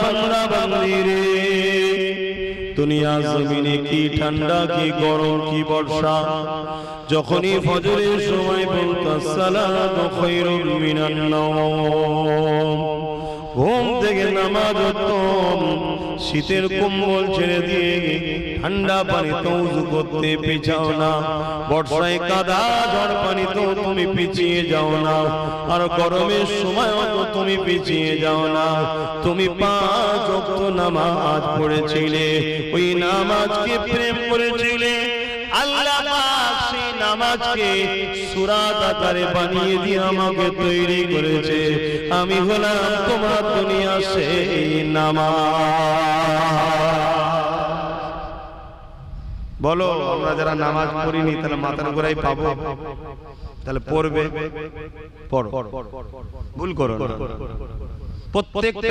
বান্দা বান্দি রে, দুনিয়া জমিনে কি ঠান্ডা কি গরম কি বর্ষা, যখনই ফজরের সময় বলতো আসসালাতু খায়রুম মিনান নাওম, ঘুম থেকে নামাজ উত্তম, শীতের কম্বল ছেড়ে দিয়ে ঠান্ডা পানিতে ওযু করতে পিছাও না, বর্ষায় কাদা ঝড় পানিতেও তুমি পিছিয়ে যাও না, আর গরমের সময়ও তো তুমি পিছিয়ে যাও না। তুমি 5 ওয়াক্ত নামাজ পড়েছিলে, ওই নামাজকে প্রেম করেছিলে, আল্লাহ পাক সেই নামাজকে সূরাত আকারে বানিয়ে দিয়ে আমাকে তৈরি করেছে, আমি হলাম তোমার দুনিয়া সেই নামাজ। বলো আমরা যারা নামাজ পড়িনি তাহলে মাথার গোড়ায় পাবো? তাহলে পড়বে, পড়ো, ভুল করো না। প্রত্যেকটা